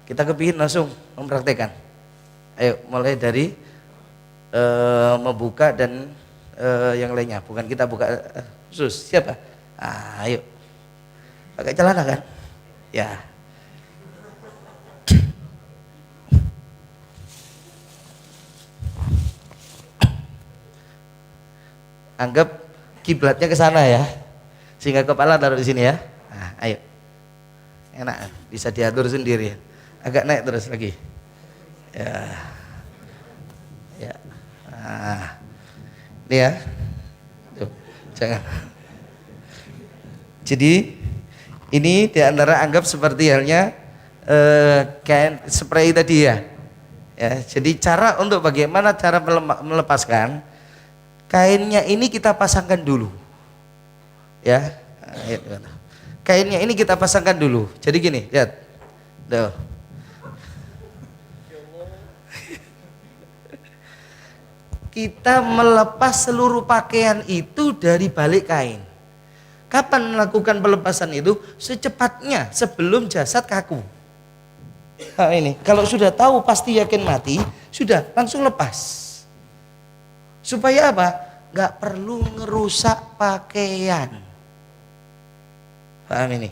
Kita kepingin langsung mempraktekkan. Ayo mulai dari membuka dan yang lainnya. Bukan kita buka khusus. Siapa? Ayo. Pakai celana kan? Ya. Anggap kiblatnya ke sana ya. Sehingga kepala taruh di sini ya. Nah, ayo. Enak, bisa diatur sendiri. Agak naik terus lagi. Ya. Ya. Nah. Ini ya. Tuh, jangan. Jadi ini diantara anggap seperti halnya kain spray tadi ya. Ya. Jadi cara untuk bagaimana cara melepaskan kainnya ini kita pasangkan dulu. Ya. Kainnya ini kita pasangkan dulu. Jadi gini, lihat. Tuh. Kita melepas seluruh pakaian itu dari balik kain. Kapan melakukan pelepasan itu? Secepatnya, sebelum jasad kaku. Nah ini, kalau sudah tahu pasti yakin mati, sudah langsung lepas. Supaya apa? Nggak perlu ngerusak pakaian. Paham ini?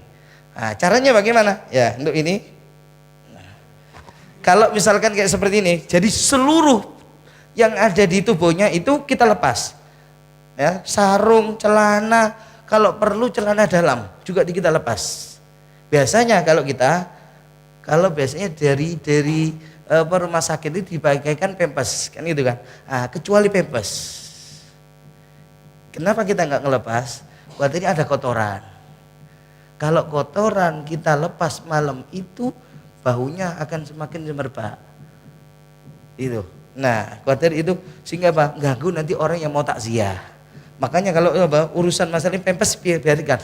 Nah, caranya bagaimana? Ya, untuk ini. Nah, kalau misalkan kayak seperti ini, jadi seluruh yang ada di tubuhnya itu kita lepas. Ya, sarung, celana, kalau perlu celana dalam juga kita lepas. Biasanya kalau biasanya dari rumah sakit itu dibagikan pempes, kan gitu kan. Nah, kecuali pempes. Kenapa kita nggak ngelepas? Buat ini ada kotoran. Kalau kotoran kita lepas malam itu baunya akan semakin semerbak. Itu. Nah, khawatir itu sehingga apa? Ganggu nanti orang yang mau takziah. Makanya kalau urusan masalah pempes biarkan.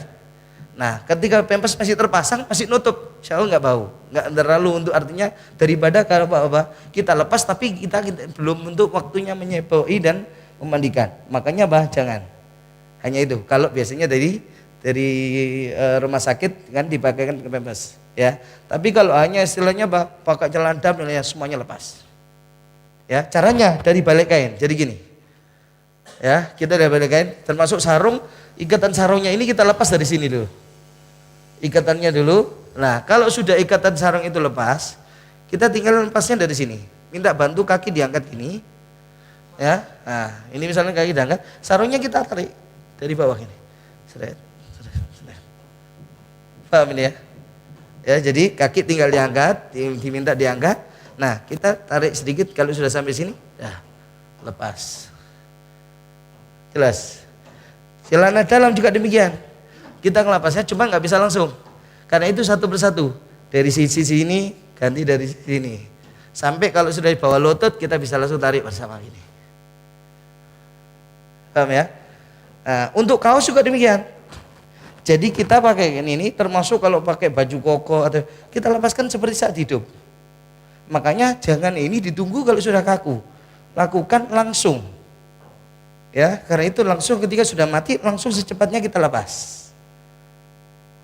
Nah, ketika pempes masih terpasang, masih nutup, insya Allah nggak bau, nggak terlalu untuk artinya daripada kalau kita lepas tapi kita belum untuk waktunya menyeboi dan memandikan. Makanya jangan. Hanya itu. Kalau biasanya dari rumah sakit kan dipakaikan ke pempes, ya. Tapi kalau hanya istilahnya pakai celana dalam ya semuanya lepas. Ya, caranya dari balik kain. Jadi gini. Ya, kita dari balik kain termasuk sarung, ikatan sarungnya ini kita lepas dari sini dulu. Ikatannya dulu. Nah, kalau sudah ikatan sarung itu lepas, kita tinggal lepasnya dari sini. Minta bantu kaki diangkat gini. Ya. Nah, ini misalnya kaki diangkat, sarungnya kita tarik dari bawah ini. Seret. Paham ini ya? Ya, jadi kaki tinggal diangkat, diminta diangkat. Nah, kita tarik sedikit kalau sudah sampai sini, ya, lepas. Jelas. Celana dalam juga demikian. Kita ngelepasnya cuma nggak bisa langsung. Karena itu satu persatu. Dari sisi ini ganti dari sisi ini. Sampai kalau sudah di bawah lutut kita bisa langsung tarik bersama ini. Paham ya? Nah, untuk kaos juga demikian. Jadi kita pakai ini termasuk kalau pakai baju koko atau kita lepaskan seperti saat hidup. Makanya jangan ini ditunggu kalau sudah kaku. Lakukan langsung. Ya, karena itu langsung ketika sudah mati langsung secepatnya kita lepas.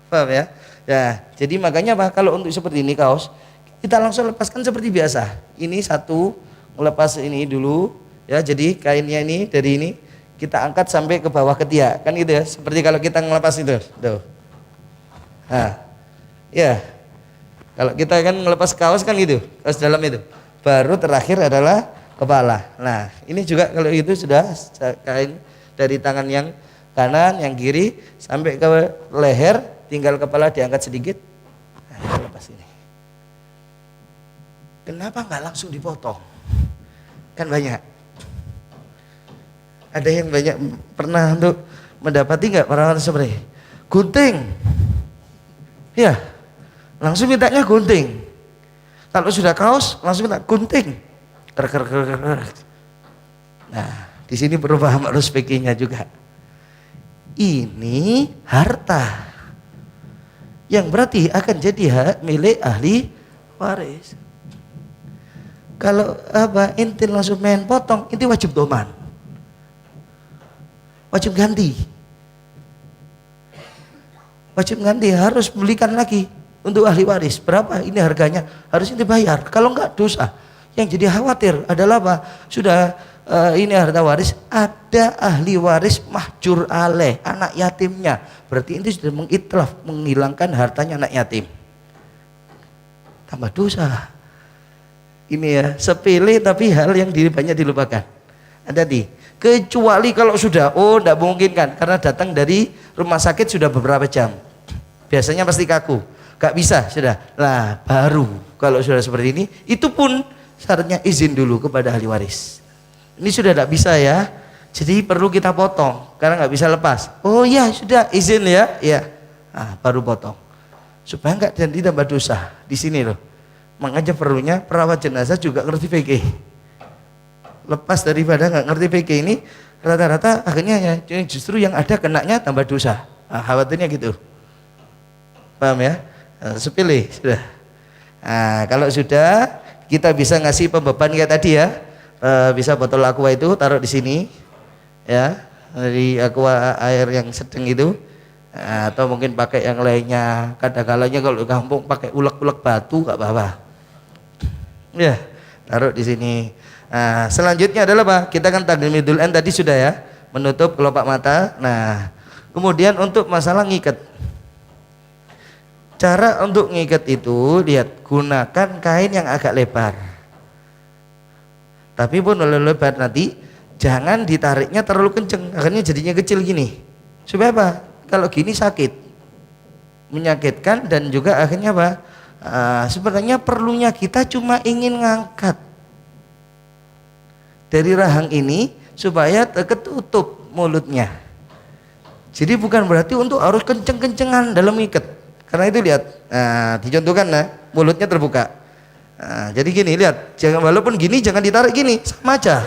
Paham ya? Ya, jadi makanya kalau untuk seperti ini kaos kita langsung lepaskan seperti biasa. Ini satu melepas ini dulu ya. Jadi kainnya ini dari ini kita angkat sampai ke bawah ketiak, kan gitu ya. Seperti kalau kita ngelepas itu. Tuh. Nah. Ya. Kalau kita kan ngelepas kaos kan gitu, kaos dalam itu. Baru terakhir adalah kepala. Nah, ini juga kalau itu sudah kain dari tangan yang kanan, yang kiri sampai ke leher, tinggal kepala diangkat sedikit. Nah, kita lepas ini. Kenapa nggak langsung dipotong? Kan banyak. Ada yang banyak pernah untuk mendapati nggak orang-orang seperti gunting? Ya, langsung mintanya gunting. Kalau sudah kaos langsung minta gunting. Nah, di sini perlu paham harus speakingnya juga. Ini harta yang berarti akan jadi hak milik ahli waris. Kalau inti langsung main potong, inti wajib doman. Wajib ganti, harus belikan lagi untuk ahli waris. Berapa ini harganya? Harusnya dibayar. Kalau enggak dosa. Yang jadi khawatir adalah apa? Sudah ini harta waris, ada ahli waris mahjur alaih, anak yatimnya. Berarti ini sudah mengitlaf, menghilangkan hartanya anak yatim. Tambah dosa. Ini ya, sepele tapi hal yang banyak dilupakan. Ada di. Kecuali kalau sudah, tidak mungkin kan, karena datang dari rumah sakit sudah beberapa jam. Biasanya pasti kaku, gak bisa sudah. Lah baru kalau sudah seperti ini, itu pun syaratnya izin dulu kepada ahli waris. Ini sudah tidak bisa ya, jadi perlu kita potong karena nggak bisa lepas. Oh ya sudah izin ya, ya, baru potong supaya nggak jadi tambah dosa di sini loh. Makanya perlunya perawat jenazah juga ngerti fikih. Lepas daripada nggak ngerti fikih ini, rata-rata akhirnya ya justru yang ada kenanya tambah dosa. Khawatirnya gitu, paham ya? Sepilih sudah. Kalau sudah kita bisa ngasih pembeban kayak tadi ya. Bisa botol aqua itu taruh di sini ya, dari aqua air yang sedang itu, atau mungkin pakai yang lainnya. Kadang-kalanya kalau kampung pakai ulek-ulek batu gak apa-apa ya, taruh di sini. Selanjutnya adalah apa? Kita kan taklimidul an tadi sudah ya, menutup kelopak mata. Nah kemudian untuk masalah ngikat, cara untuk ngikat itu lihat, gunakan kain yang agak lebar. Tapi pun lebar nanti jangan ditariknya terlalu kenceng, akhirnya jadinya kecil gini. Supaya apa? Kalau gini sakit, menyakitkan, dan juga akhirnya apa? Sebenarnya perlunya kita cuma ingin ngangkat dari rahang ini supaya ketutup mulutnya. Jadi bukan berarti untuk harus kenceng-kencengan dalam ikat. Karena itu lihat, dicontohkan mulutnya terbuka. Jadi gini, lihat, jangan, walaupun gini jangan ditarik gini, sama aja.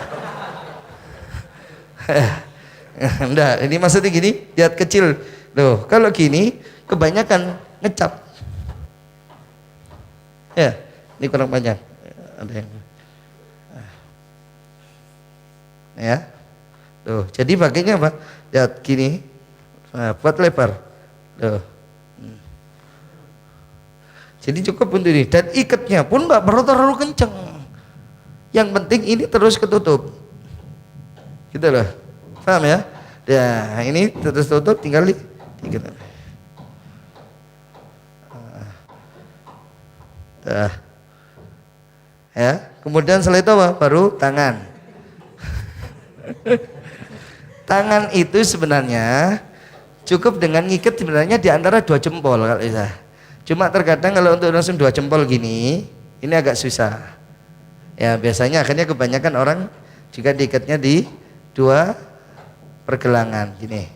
Enggak, ini maksudnya gini, lihat kecil. Loh, kalau gini kebanyakan ngecap. Ya, ini kurang panjang. Ada yang ya. Tuh, jadi pakainya apa? Lihat gini. Buat lebar. Tuh. Jadi cukup untuk ini, dan ikatnya pun nggak perlu terlalu kenceng. Yang penting ini terus ketutup, gitu loh, paham ya? Ya ini terus tutup, tinggal diikat. Ya, kemudian setelah itu apa? Baru tangan. Tangan itu sebenarnya cukup dengan ngikat sebenarnya di antara 2 jempol kalau bisa. Cuma terkadang kalau untuk langsung 2 jempol gini, ini agak susah. Ya biasanya akhirnya kebanyakan orang juga diikatnya di 2 pergelangan gini.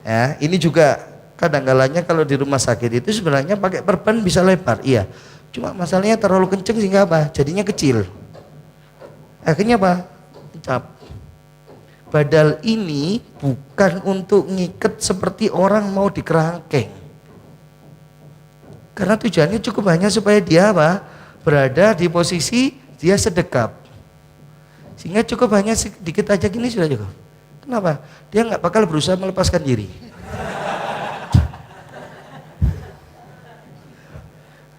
Ya, ini juga kadang-kalanya kalau di rumah sakit itu sebenarnya pakai perban bisa lebar, iya. Cuma masalahnya terlalu kenceng sehingga apa? Jadinya kecil. Akhirnya apa? Cap. Padahal ini bukan untuk ngikat seperti orang mau dikerangkeng. Karena tujuannya cukup hanya supaya dia apa? Berada di posisi dia sedekap. Sehingga cukup hanya sedikit aja gini sudah cukup. Kenapa? Dia nggak bakal berusaha melepaskan diri.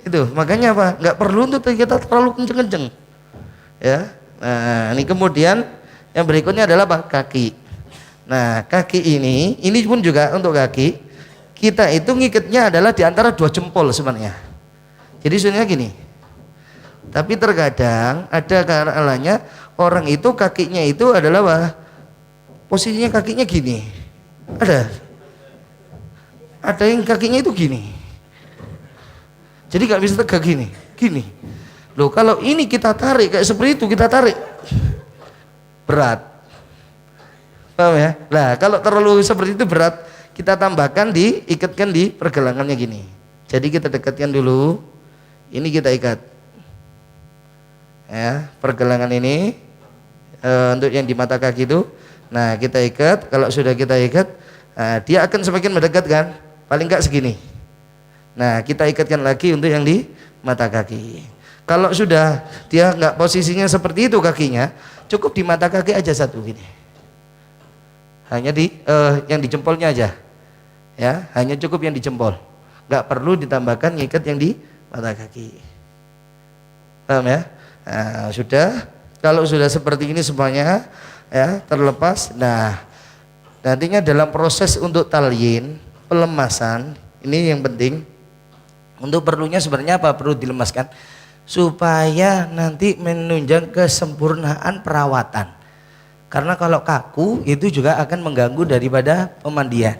Itu makanya apa? Nggak perlu untuk kita terlalu kenceng-kenceng. Ya. Nah, ini kemudian yang berikutnya adalah apa? Kaki. Nah, kaki ini pun juga untuk kaki. Kita itu ngikatnya adalah di antara 2 jempol sebenarnya. Jadi sebenarnya gini. Tapi terkadang ada kalanya orang itu kakinya itu adalah apa? Posisinya kakinya gini. Ada yang kakinya itu gini. Jadi nggak bisa tegak gini. Loh kalau ini kita tarik kayak seperti itu, kita tarik berat. Paham ya? Nah kalau terlalu seperti itu berat, kita tambahkan diikatkan di pergelangannya gini. Jadi kita dekatkan dulu, ini kita ikat. Ya, pergelangan ini untuk yang di mata kaki itu. Nah, kita ikat. Kalau sudah kita ikat, dia akan semakin mendekat kan? Paling enggak segini. Nah, kita ikatkan lagi untuk yang di mata kaki. Kalau sudah dia enggak posisinya seperti itu kakinya, cukup di mata kaki aja satu gini. Hanya di yang di jempolnya aja. Ya, hanya cukup yang di jempol. nggak perlu ditambahkan ngikat yang di mata kaki. Paham ya? Nah, sudah. Kalau sudah seperti ini semuanya ya terlepas. Nah, nantinya dalam proses untuk talyin, pelemasan, ini yang penting. Untuk perlunya sebenarnya apa? Perlu dilemaskan supaya nanti menunjang kesempurnaan perawatan. Karena kalau kaku itu juga akan mengganggu daripada pemandian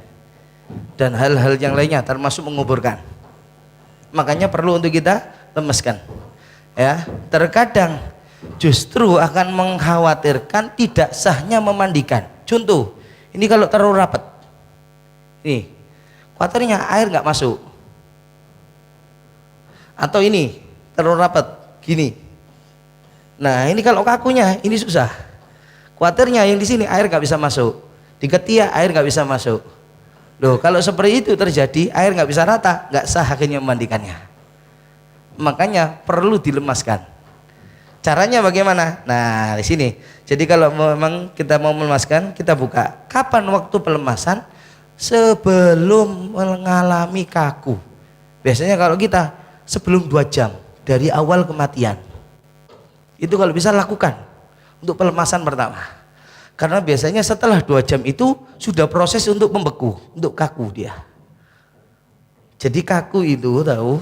dan hal-hal yang lainnya termasuk menguburkan. Makanya perlu untuk kita lemaskan. Ya, terkadang justru akan mengkhawatirkan tidak sahnya memandikan. Contoh, ini kalau terlalu rapat, nih, khawatirnya air nggak masuk. Atau ini terlalu rapat, gini. Nah, ini kalau kakunya, ini susah. Khawatirnya yang di sini air nggak bisa masuk, di ketiak air nggak bisa masuk. Loh, kalau seperti itu terjadi, air nggak bisa rata, nggak sah akhirnya memandikannya. Makanya perlu dilemaskan. Caranya bagaimana? Nah, di sini. Jadi kalau memang kita mau melemaskan, kita buka. Kapan waktu pelemasan? Sebelum mengalami kaku. Biasanya kalau kita sebelum 2 jam dari awal kematian. Itu kalau bisa lakukan untuk pelemasan pertama. Karena biasanya setelah 2 jam itu sudah proses untuk membeku, untuk kaku dia. Jadi kaku itu tahu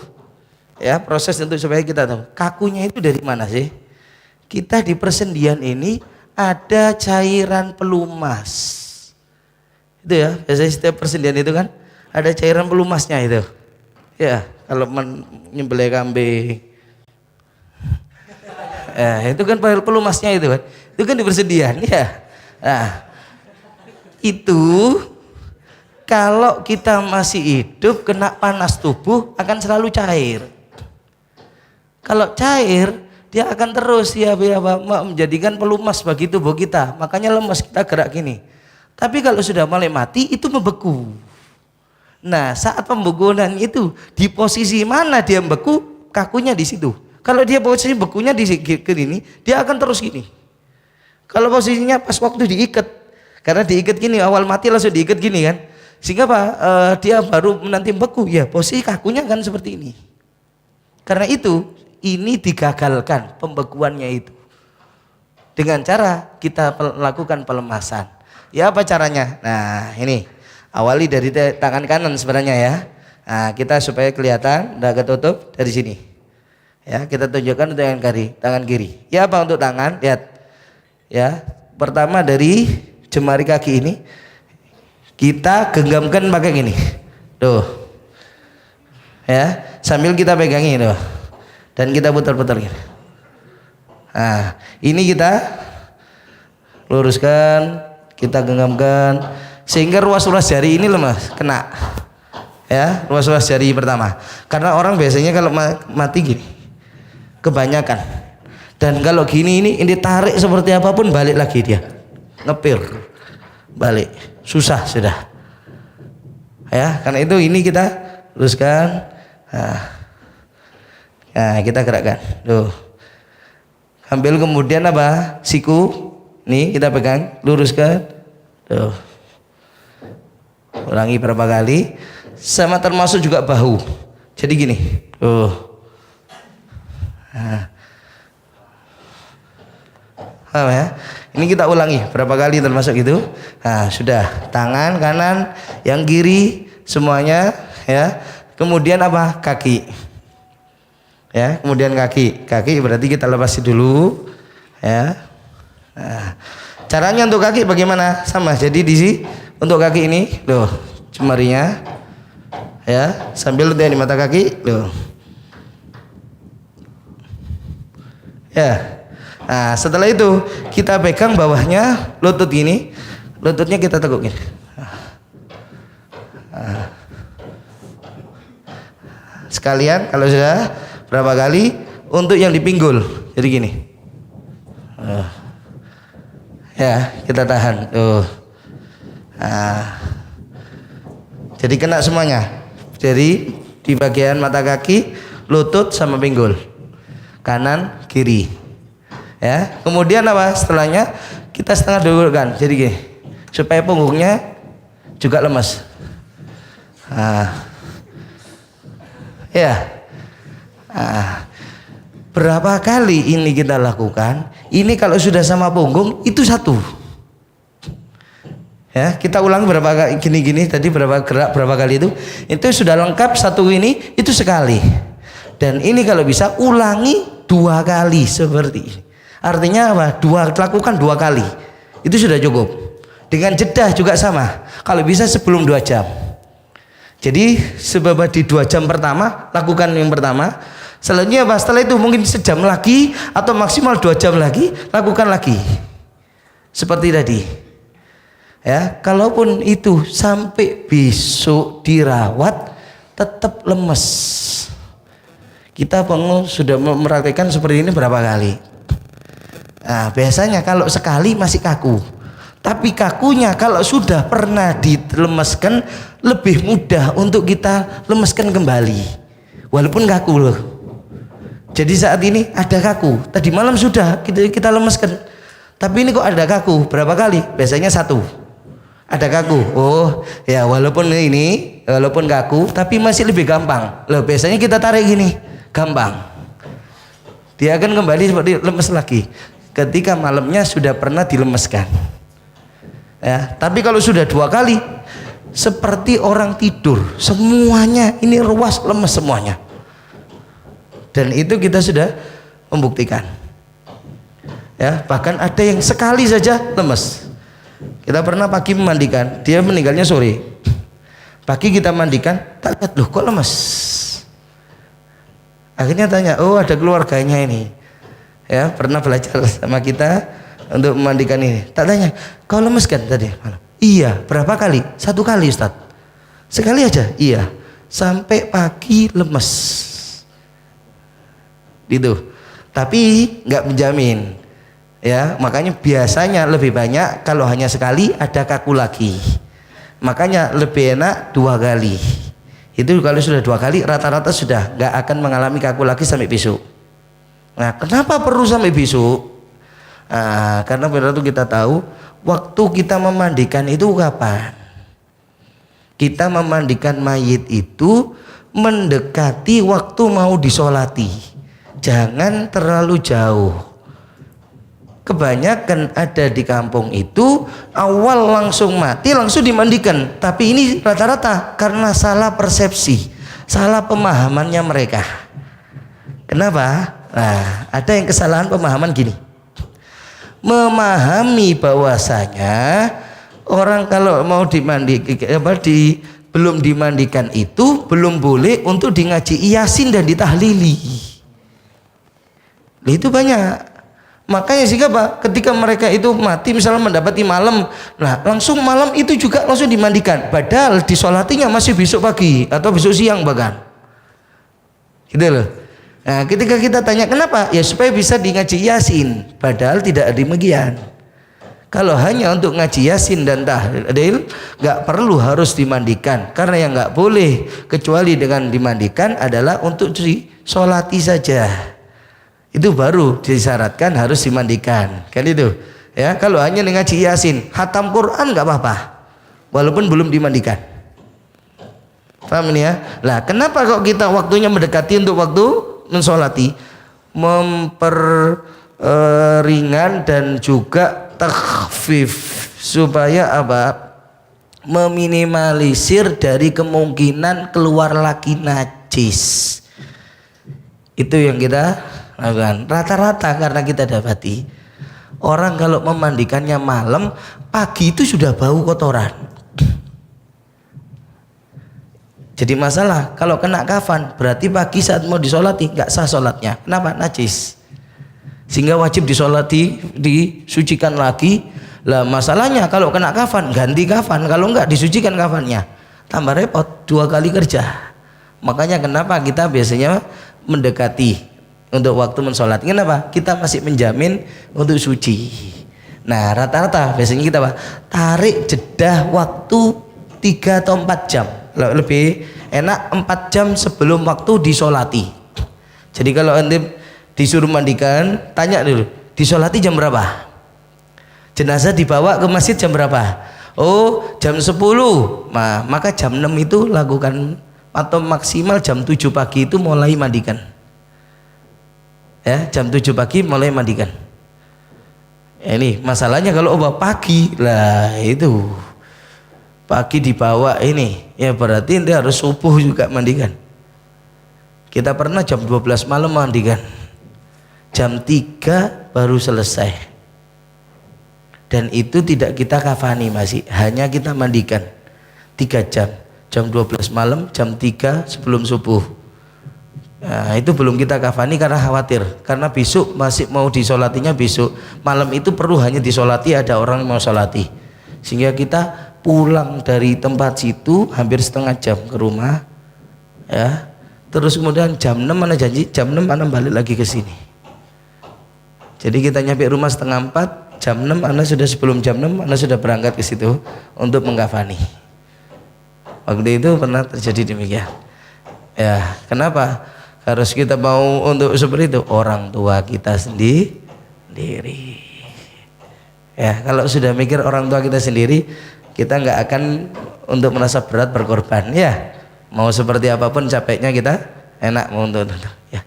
ya, proses untuk supaya kita tahu kakunya itu dari mana sih? Kita di persendian ini ada cairan pelumas. Itu ya, biasanya setiap persendian itu kan ada cairan pelumasnya itu. Ya, kalau menyembelih kambing. Itu kan pelumasnya itu kan. Itu kan di persendian ya. Nah, itu kalau kita masih hidup kena panas tubuh akan selalu cair. Kalau cair dia akan terus ya menjadikan pelumas bagi tubuh kita. Makanya lemas kita gerak gini. Tapi kalau sudah mulai mati itu membeku. Nah, saat pembekuan itu di posisi mana dia membeku, kakunya di situ. Kalau dia posisi bekunya di sini, dia akan terus gini. Kalau posisinya pas waktu diikat, karena diikat gini, awal mati langsung diikat gini kan, sehingga dia baru nanti beku, ya posisi kakunya kan seperti ini. Karena itu, ini digagalkan pembekuannya itu dengan cara kita lakukan pelemasan. Ya apa caranya? Nah ini, awali dari tangan kanan sebenarnya ya. Nah kita supaya kelihatan, udah ketutup dari sini. Ya kita tunjukkan untuk tangan kiri. Ya apa untuk tangan? Lihat. Ya, pertama dari jemari kaki ini kita genggamkan pakai gini. Tuh. Ya, sambil kita pegangi tuh. Dan kita putar-putar gini. Nah, ini kita luruskan, kita genggamkan sehingga ruas-ruas jari ini lemas, kena. Ya, ruas-ruas jari pertama. Karena orang biasanya kalau mati gini. Kebanyakan. Dan kalau gini ini tarik seperti apapun balik lagi dia ngepir balik susah sudah ya. Karena itu ini kita luruskan, nah kita gerakkan tuh, ambil kemudian apa siku nih kita pegang luruskan tuh, ulangi berapa kali sama termasuk juga bahu jadi gini tuh. Nah. Ya. Ini kita ulangi berapa kali termasuk itu. Nah, sudah tangan kanan, yang kiri semuanya ya. Kemudian apa? Kaki. Ya, kemudian kaki. Kaki berarti kita lepasi dulu ya. Nah, caranya untuk kaki bagaimana? Sama. Jadi di sini untuk kaki ini, loh, jemarinya ya, sambil di mata kaki, loh. Ya. Nah setelah itu kita pegang bawahnya lutut gini, lututnya kita teguk gini. Sekalian kalau sudah berapa kali untuk yang di pinggul jadi gini. Ya kita tahan tuh. Jadi kena semuanya. Jadi di bagian mata kaki, lutut sama pinggul, kanan kiri. Ya, kemudian apa? Setelahnya kita setengah dudukkan, jadi gini, supaya punggungnya juga lemas. Nah, Ya. Nah, berapa kali ini kita lakukan? Ini kalau sudah sama punggung itu satu. Ya, kita ulang berapa kali gini-gini tadi, berapa gerak berapa kali itu sudah lengkap. Satu ini itu sekali. Dan ini kalau bisa ulangi 2 kali seperti ini. Artinya apa? Lakukan 2 kali. Itu sudah cukup. Dengan jeda juga sama. Kalau bisa sebelum 2 jam. Jadi sebab di 2 jam pertama lakukan yang pertama. Selanjutnya apa? Setelah itu mungkin sejam lagi atau maksimal 2 jam lagi lakukan lagi. Seperti tadi. Ya, kalaupun itu sampai besok dirawat tetap lemes. Kita sudah mempraktikkan seperti ini berapa kali. Nah, biasanya kalau sekali masih kaku. Tapi kakunya kalau sudah pernah dilemeskan lebih mudah untuk kita lemeskan kembali. Walaupun kaku loh. Jadi saat ini ada kaku. Tadi malam sudah kita lemeskan. Tapi ini kok ada kaku. Berapa kali? Biasanya 1. Ada kaku. Oh ya, walaupun kaku tapi masih lebih gampang. Loh, biasanya kita tarik gini, gampang. Dia akan kembali seperti lemes lagi ketika malamnya sudah pernah dilemeskan. Ya, tapi kalau sudah 2 kali seperti orang tidur, semuanya ini ruas lemes semuanya. Dan itu kita sudah membuktikan. Ya, bahkan ada yang sekali saja lemes. Kita pernah pagi memandikan, dia meninggalnya sore. Pagi kita mandikan, tak lihat loh kok lemes. Akhirnya tanya, oh ada keluarganya ini. Ya, pernah belajar sama kita untuk memandikan ini. Tak tanya, kau lemes kan tadi malam? Iya, berapa kali? 1 kali Ustaz. Sekali aja? Iya. Sampai pagi lemes. Gitu. Tapi nggak menjamin. Ya, makanya biasanya lebih banyak kalau hanya sekali ada kaku lagi. Makanya lebih enak 2 kali. Itu kalau sudah 2 kali rata-rata sudah nggak akan mengalami kaku lagi sampai besok. Nah, kenapa perlu sampai besok? Nah, karena pada itu kita tahu waktu kita memandikan itu kapan? Kita memandikan mayit itu mendekati waktu mau disolati. Jangan terlalu jauh. Kebanyakan ada di kampung itu awal langsung mati langsung dimandikan, tapi ini rata-rata karena salah persepsi, salah pemahamannya mereka. Kenapa? Nah, ada yang kesalahan pemahaman gini, memahami bahwasanya orang kalau mau belum dimandikan itu belum boleh untuk di ngaji Yasin dan ditahlili. Itu banyak. Makanya sehingga Pak, ketika mereka itu mati misalnya mendapati malam, nah langsung malam itu juga langsung dimandikan, padahal disolatinya masih besok pagi atau besok siang bahkan. Gitu loh. Nah, ketika kita tanya kenapa? Ya supaya bisa di ngaji Yasin, padahal tidak demikian. Kalau hanya untuk ngaji Yasin dan tahlil, nggak perlu harus dimandikan, karena yang nggak boleh kecuali dengan dimandikan adalah untuk disolati saja. Itu baru disyaratkan harus dimandikan, kan itu ya. Kalau hanya ngaji Yasin, khatam Quran nggak apa-apa walaupun belum dimandikan. Paham ini ya? Lah kenapa kok kita waktunya mendekati untuk waktu mensolati, ringan dan juga takhfif supaya apa? Meminimalisir dari kemungkinan keluar lagi najis. Itu yang kita rata-rata karena kita dapati orang kalau memandikannya malam, pagi itu sudah bau kotoran. Jadi masalah kalau kena kafan berarti pagi saat mau disolati nggak sah solatnya. Kenapa? Najis. Sehingga wajib disolati, disucikan lagi. Lah masalahnya kalau kena kafan ganti kafan, kalau nggak disucikan kafannya tambah repot, 2 kali kerja. Makanya kenapa kita biasanya mendekati untuk waktu mensolat. Kenapa? Kita masih menjamin untuk suci. Nah, rata-rata biasanya kita tarik jeda waktu 3 atau 4 jam. Lebih enak 4 jam sebelum waktu disolati. Jadi kalau anda disuruh mandikan, tanya dulu, disolati jam berapa? Jenazah dibawa ke masjid jam berapa? Oh, jam 10. Nah, maka jam 6 itu lakukan atau maksimal jam 7 pagi itu mulai mandikan. Ya, jam 7 pagi mulai mandikan. Ya, ini masalahnya kalau pagi lah itu pagi dibawa ini ya berarti nanti harus subuh juga mandikan. Kita pernah jam 12 malam mandikan, jam 3 baru selesai, dan itu tidak kita kafani, masih hanya kita mandikan 3 jam, jam 12 malam, jam 3 sebelum subuh. Nah, itu belum kita kafani karena khawatir, karena besok masih mau disolatinya, besok malam itu perlu hanya disolati, ada orang mau solati, sehingga kita pulang dari tempat situ hampir setengah jam ke rumah ya, terus kemudian jam 6 mana janji jam 6 mana balik lagi ke sini. Jadi kita nyampe rumah setengah 4, jam 6 Anda sudah, sebelum jam 6 Anda sudah berangkat ke situ untuk mengkafani. Waktu itu pernah terjadi demikian ya. Kenapa harus kita mau untuk seperti itu? Orang tua kita sendiri ya. Kalau sudah mikir orang tua kita sendiri, kita nggak akan untuk merasa berat berkorban ya. Mau seperti apapun capeknya kita enak mau untuk ya.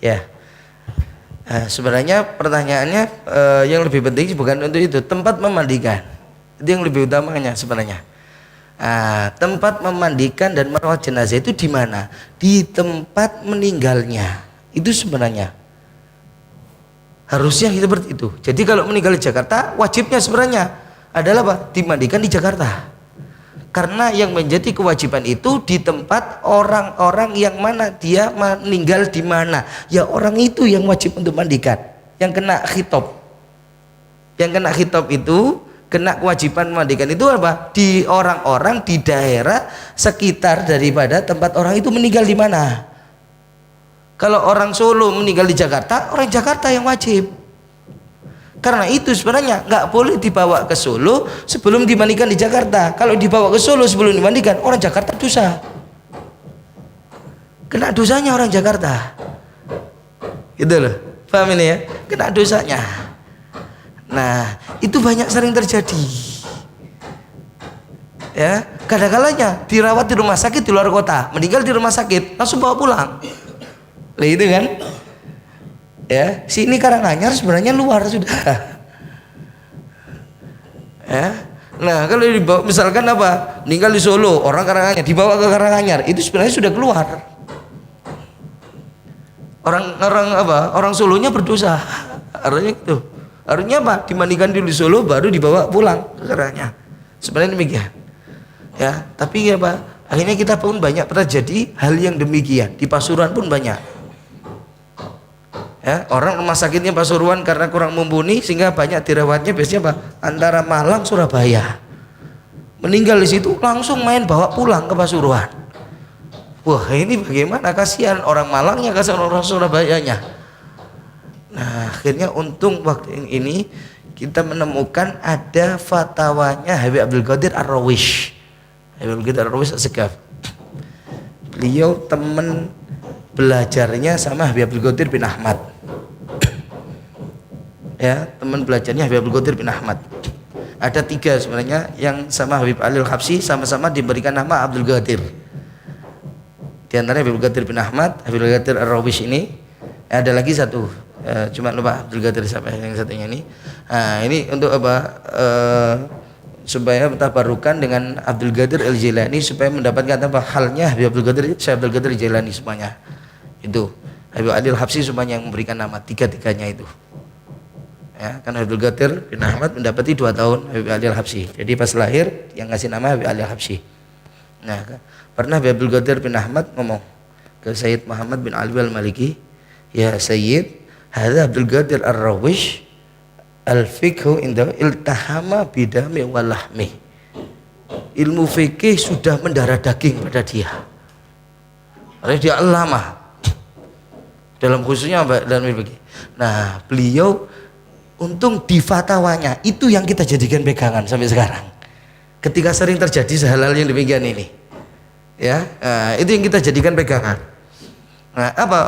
Ya, sebenarnya pertanyaannya yang lebih penting bukan untuk itu, tempat memandikan itu yang lebih utamanya sebenarnya. Tempat memandikan dan merawat jenazah itu di mana? Di tempat meninggalnya itu sebenarnya harusnya seperti itu. Jadi kalau meninggal di Jakarta, wajibnya sebenarnya adalah apa? Dimandikan di Jakarta. Karena yang menjadi kewajiban itu di tempat orang-orang yang mana dia meninggal di mana, ya orang itu yang wajib untuk mandikan, yang kena khitab. Yang kena khitab itu kena kewajiban memandikan itu apa? Di orang-orang di daerah sekitar daripada tempat orang itu meninggal di mana. Kalau orang Solo meninggal di Jakarta, orang Jakarta yang wajib. Karena itu sebenarnya nggak boleh dibawa ke Solo sebelum dimandikan di Jakarta. Kalau dibawa ke Solo sebelum dimandikan, orang Jakarta dosa. Kena dosanya orang Jakarta. Gitu loh. Paham ini ya? Kena dosanya. Nah, itu banyak sering terjadi. Ya, kadang-kadangnya dirawat di rumah sakit di luar kota, meninggal di rumah sakit, langsung bawa pulang. Lah itu kan? Ya, sini Karanganyar sebenarnya luar sudah. Ya. Nah, kalau dibawa misalkan apa? Meninggal di Solo, orang Karanganyar dibawa ke Karanganyar, itu sebenarnya sudah keluar. Orang apa? Orang Solonya berdosa. Artinya itu. Harusnya apa? Dimandikan dulu di Solo baru dibawa pulang ke Karanganyar. Sebenarnya demikian. Ya, tapi apa? Akhirnya kita pun banyak terjadi hal yang demikian. Di Pasuruan pun banyak. Ya, orang rumah sakitnya Pasuruan karena kurang mumpuni sehingga banyak dirawatnya biasanya apa? Antara Malang Surabaya. Meninggal di situ langsung main bawa pulang ke Pasuruan. Wah, ini bagaimana, kasihan orang Malangnya, kasihan orang Surabayanya. Nah, akhirnya untung waktu ini kita menemukan ada fatwanya Habib Abdul Qadir Ar-Rawish. Habib Abdul Qadir Ar-Rawish As-Segaf. Beliau teman belajarnya sama Habib Abdul Qadir bin Ahmad. Ya, teman belajarnya Habib Abdul Qadir bin Ahmad. Ada 3 sebenarnya yang sama Habib Ali Al-Habsyi, sama-sama diberikan nama Abdul Qadir. Di antara Habib Abdul Qadir bin Ahmad, Habib Abdul Qadir Ar-Rawish ini, ada lagi satu, cuma lupa Abdul Qadir siapa yang satunya ini. Nah, ini untuk apa? Supaya tabarukan dengan Abdul Qadir Al-Jilani, supaya mendapatkan apa halnya Habib Abdul Qadir, Syekh Abdul Qadir Al-Jilani semuanya. Itu Habib Ali Al-Habsyi semuanya yang memberikan nama, 3-tiganya itu. Ya, kan Habib Qadir bin Ahmad mendapati 2 tahun Habib Ali Al-Habsyi. Jadi pas lahir yang ngasih nama Habib Ali Al-Habsyi. Nah, pernah Habib Qadir bin Ahmad ngomong ke Sayyid Muhammad bin Ali Al-Maliki, "Ya Sayyid, hadza Abdul Qadir Ar-Rawish al-fiqhu inda iltahama bidami wa lahmi." Ilmu fikih sudah mendarah daging pada dia. Oleh dia alama dalam khususnya dalam fikih. Nah, beliau untung di fatwanya itu yang kita jadikan pegangan sampai sekarang. Ketika sering terjadi hal-hal yang demikian ini, ya, itu yang kita jadikan pegangan. Nah, apa?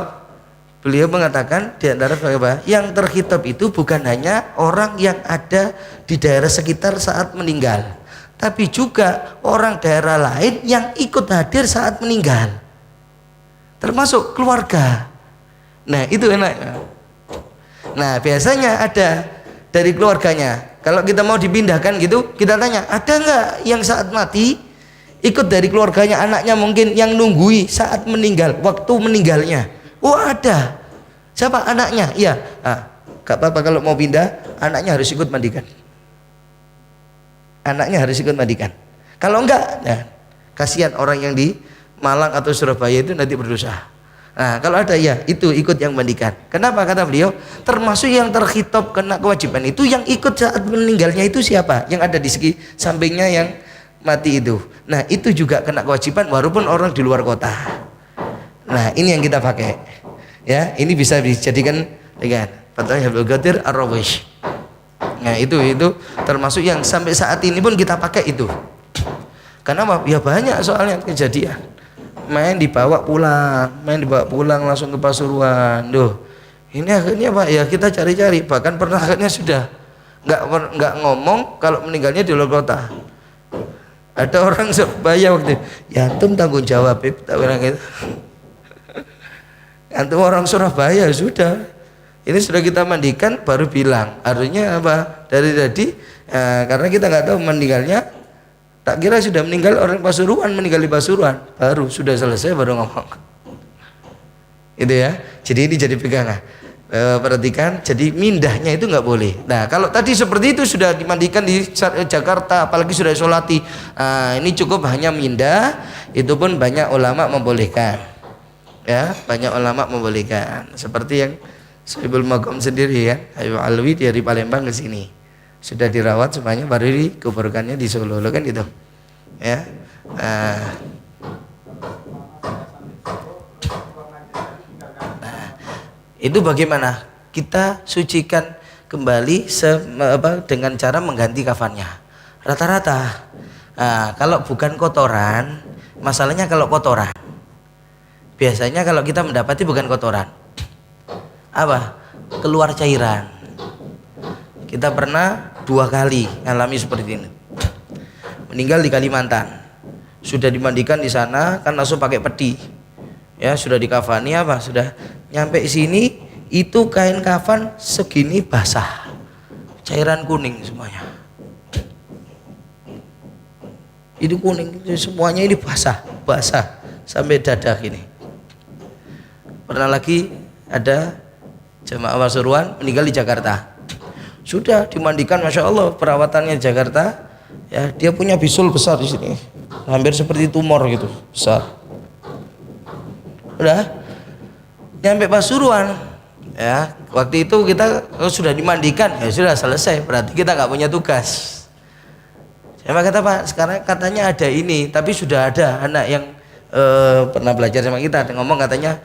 Beliau mengatakan di antara apa? Yang terhitab itu bukan hanya orang yang ada di daerah sekitar saat meninggal, tapi juga orang daerah lain yang ikut hadir saat meninggal, termasuk keluarga. Nah, itu enak. Nah, biasanya ada dari keluarganya. Kalau kita mau dipindahkan gitu, kita tanya, ada nggak yang saat mati ikut dari keluarganya, anaknya mungkin yang nunggui saat meninggal, waktu meninggalnya? Oh, ada. Siapa anaknya? Iya. Gak apa-apa kalau mau pindah, anaknya harus ikut mandikan. Anaknya harus ikut mandikan. Kalau enggak, nah, kasihan orang yang di Malang atau Surabaya itu nanti berdosa. Nah, kalau ada ya itu ikut yang mandikan. Kenapa? Kata beliau, termasuk yang terhitab kena kewajiban itu yang ikut saat meninggalnya itu siapa? Yang ada di segi sampingnya yang mati itu. Nah, itu juga kena kewajiban walaupun orang di luar kota. Nah, ini yang kita pakai. Ya, ini bisa dijadikan dengan Fatihah Habibul Qadir Ar-Rawish. Nah, itu termasuk yang sampai saat ini pun kita pakai itu. Karena ya banyak soalnya kejadian. Main dibawa pulang langsung ke Pasuruan. Duh, ini akhirnya Pak ya kita cari-cari, bahkan pernah akhirnya sudah nggak ngomong kalau meninggalnya di luar kota. Ada orang Surabaya waktu itu, ya antum tanggung jawab, tak bilang gitu. Antum orang Surabaya sudah, ini sudah kita mandikan baru bilang, harusnya apa dari tadi karena kita nggak tahu meninggalnya, tak kira sudah meninggal orang Pasuruan, meninggal di Pasuruan, baru sudah selesai baru ngomong. Itu ya, jadi ini jadi pegangan. Perhatikan, jadi mindahnya itu nggak boleh. Nah, kalau tadi seperti itu sudah dimandikan di Jakarta, apalagi sudah isolati, ini cukup hanya mindah, itu pun banyak ulama membolehkan. Ya, banyak ulama membolehkan. Seperti yang Sohibul Magom sendiri ya, Habib Alwi dari Palembang ke sini, sudah dirawat semuanya, baru dikuburkannya di Solo, kan itu. Ya, itu bagaimana kita sucikan kembali dengan cara mengganti kafannya rata-rata. Kalau bukan kotoran, masalahnya kalau kotoran biasanya kalau kita mendapati bukan kotoran, apa? Keluar cairan. Kita pernah 2 kali alami seperti ini. Meninggal di Kalimantan, sudah dimandikan di sana kan langsung pakai peti. Ya, sudah dikafani apa? Sudah nyampe sini itu kain kafan segini basah, cairan kuning semuanya. Itu kuning, semuanya ini basah sampai dada gini. Pernah lagi ada jemaah Pasuruan meninggal di Jakarta, sudah dimandikan, masya Allah perawatannya Jakarta. Ya, dia punya bisul besar di sini, hampir seperti tumor gitu besar. Udah nyampe Pasuruan, ya waktu itu kita sudah dimandikan, ya sudah selesai, berarti kita nggak punya tugas. Saya kata Pak, sekarang katanya ada ini, tapi sudah ada anak yang pernah belajar sama kita, ada ngomong katanya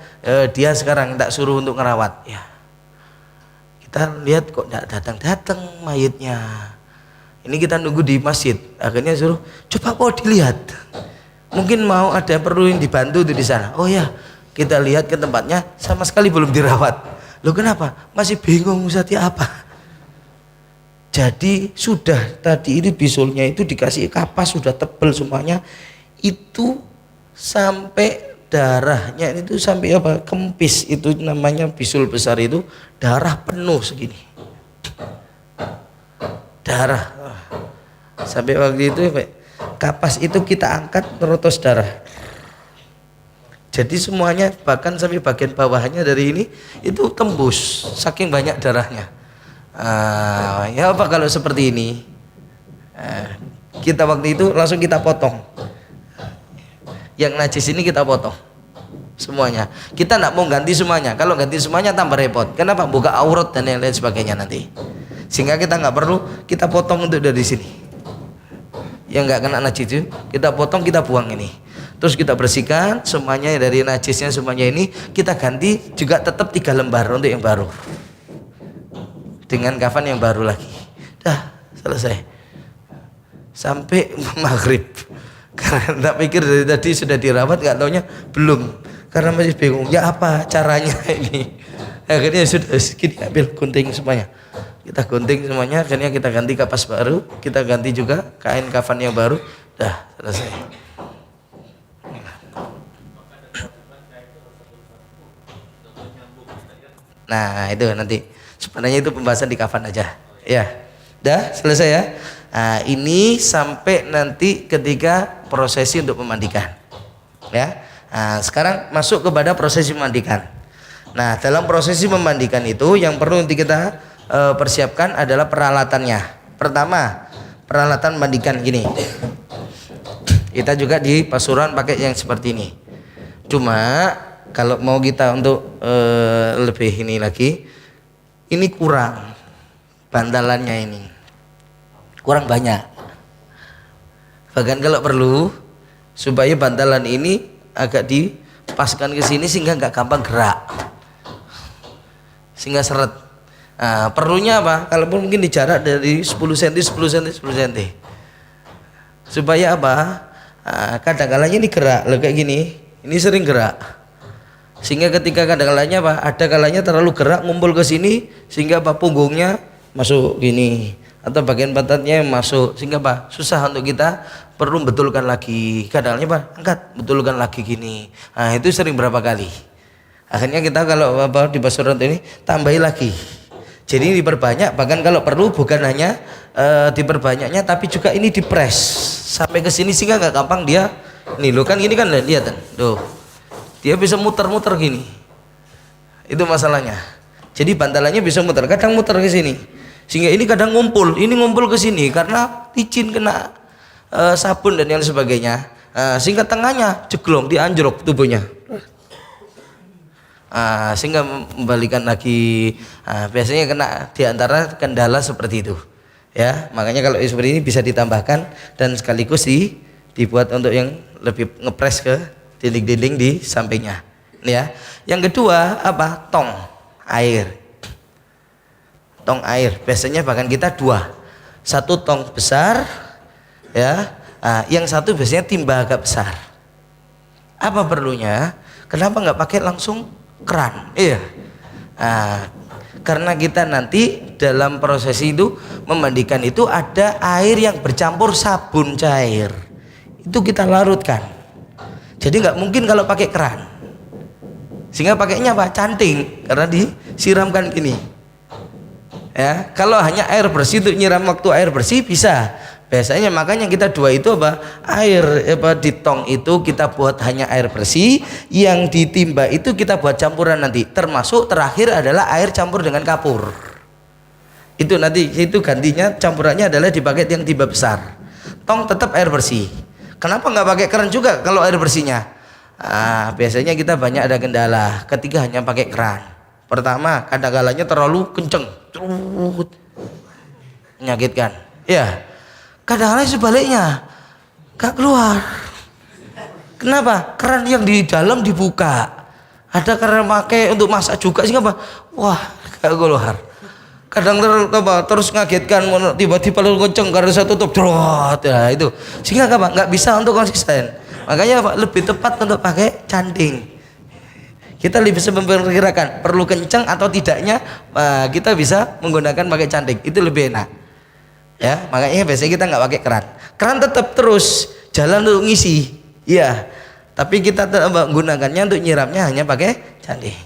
dia sekarang tak suruh untuk ngerawat. Ya, kita lihat kok tidak datang mayitnya. Ini kita nunggu di masjid, akhirnya suruh coba kok dilihat, mungkin mau ada perlu yang dibantu tuh di sana. Oh ya, kita lihat ke tempatnya sama sekali belum dirawat. Loh kenapa? Masih bingung Ustadznya apa? Jadi sudah tadi ini bisulnya itu dikasih kapas sudah tebel semuanya, itu sampai darahnya itu sampai apa? Kempis, itu namanya bisul besar itu, darah penuh segini. Darah. Sampai waktu itu kapas itu kita angkat nerotos darah. Jadi semuanya bahkan sampai bagian bawahnya dari ini itu tembus saking banyak darahnya. Ya apa kalau seperti ini? Kita waktu itu langsung kita potong. Yang najis ini kita potong semuanya. Kita tidak mau ganti semuanya. Kalau ganti semuanya tambah repot. Kenapa? Buka aurat dan yang lain sebagainya nanti. Sehingga kita nggak perlu, kita potong untuk dari sini. Yang nggak kena najis itu kita potong, kita buang ini. Terus kita bersihkan semuanya dari najisnya, semuanya ini kita ganti juga tetap 3 lembar untuk yang baru, dengan kafan yang baru lagi. Dah selesai. sampai maghrib. Karena tak pikir dari tadi sudah dirawat, nggak taunya belum. Karena masih bingung, ya apa caranya ini. Akhirnya sudah kita ambil gunting semuanya. Kita gunting semuanya, akhirnya kita ganti kapas baru, kita ganti juga kain kafan yang baru, dah selesai. Nah itu nanti sebenarnya itu pembahasan di kafan aja ya. Dah selesai ya. Nah, ini sampai nanti ketika prosesi untuk memandikan ya. Nah, sekarang masuk kepada prosesi memandikan. Nah dalam prosesi memandikan itu yang perlu nanti kita persiapkan adalah peralatannya. Pertama peralatan mandikan gini, kita juga di Pasuruan pakai yang seperti ini. Cuma kalau mau kita untuk lebih ini lagi, ini kurang bantalannya, ini kurang banyak. Bahkan kalau perlu supaya bantalan ini agak dipaskan ke sini sehingga nggak gampang gerak, sehingga seret. Nah, perlunya apa? Kalau mungkin di jarak dari 10 cm, 10 cm, 10 cm. Supaya apa? Nah, kadang-kadang ini gerak, loh kayak gini. Ini sering gerak. Sehingga ketika kadang-kadangnya apa? Ada kalanya terlalu gerak ngumpul ke sini sehingga apa? Punggungnya masuk gini atau bagian pantatnya masuk, sehingga apa? Susah untuk kita perlu betulkan lagi. Kadang-kadangnya apa? Angkat, betulkan lagi gini. Nah, itu sering berapa kali. Akhirnya kita kalau apa di Pasuruan ini tambahi lagi. Jadi diperbanyak, bahkan kalau perlu bukan hanya diperbanyaknya tapi juga ini dipres sampai ke sini sehingga nggak gampang dia. Nih lo kan gini kan, lihat kan, tuh dia bisa muter-muter gini. Itu masalahnya. Jadi bantalannya bisa muter, kadang muter ke sini, sehingga ini kadang ngumpul, ini ngumpul ke sini karena licin kena sabun dan yang sebagainya. Sehingga tengahnya jeglong, dianjlok tubuhnya. Sehingga membalikan lagi. Biasanya kena diantara kendala seperti itu. Ya, makanya kalau seperti ini bisa ditambahkan dan sekaligus dibuat untuk yang lebih ngepres ke dinding-dinding di sampingnya. Ya. Yang kedua apa? Tong air. Tong air. Biasanya bahkan kita dua. Satu tong besar, ya. Yang satu biasanya timba agak besar. Apa perlunya? Kenapa nggak pakai langsung keran? Iya. Karena kita nanti dalam prosesi itu memandikan itu ada air yang bercampur sabun cair. Itu kita larutkan. Jadi nggak mungkin kalau pakai keran. Sehingga pakainya apa? Canting, karena disiramkan gini. Ya, kalau hanya air bersih untuk nyiram waktu air bersih bisa. Biasanya makanya kita dua itu apa? Air di tong itu kita buat hanya air bersih, yang ditimba itu kita buat campuran nanti. Termasuk terakhir adalah air campur dengan kapur. Itu nanti itu gantinya campurannya adalah dipakai yang timba besar. Tong tetap air bersih. Kenapa nggak pakai keran juga kalau air bersihnya? Biasanya kita banyak ada kendala ketika hanya pakai keran. Pertama, kadang-kadangnya terlalu kenceng, menyakitkan. Ya. Kadang-kadang sebaliknya gak keluar. Kenapa? Keran yang di dalam dibuka. Ada keran pakai untuk masak juga sehingga apa? Wah, gak keluar. Kadang terus ngagetkan, tiba-tiba lalu kenceng karena saya tutup drot, ya itu. Sehingga apa? Gak bisa untuk konsisten. Makanya apa? Lebih tepat untuk pakai canting. Kita lebih bisa memperkirakan perlu kenceng atau tidaknya. Kita bisa menggunakan pakai canting. Itu lebih enak. Ya, makanya biasanya kita nggak pakai keran. Keran tetap terus jalan untuk ngisi, iya. Tapi kita tetap menggunakannya untuk nyiramnya hanya pakai canting.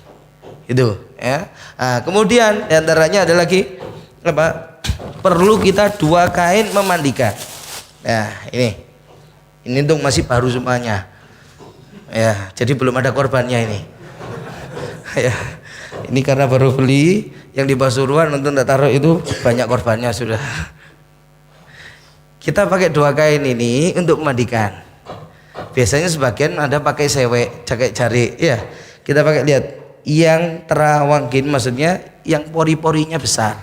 Itu, ya. Kemudian diantaranya ada lagi apa? Perlu kita dua kain memandikan. Nah, ini untuk masih baru semuanya. Ya, jadi belum ada korbannya ini. Ya, ini karena baru beli yang di Pasuruan untuk taruh itu banyak korbannya sudah. Kita pakai dua kain ini untuk memandikan. Biasanya sebagian ada pakai sewek, pakai jari. Ya, kita pakai lihat yang terawangin, maksudnya yang pori-porinya besar.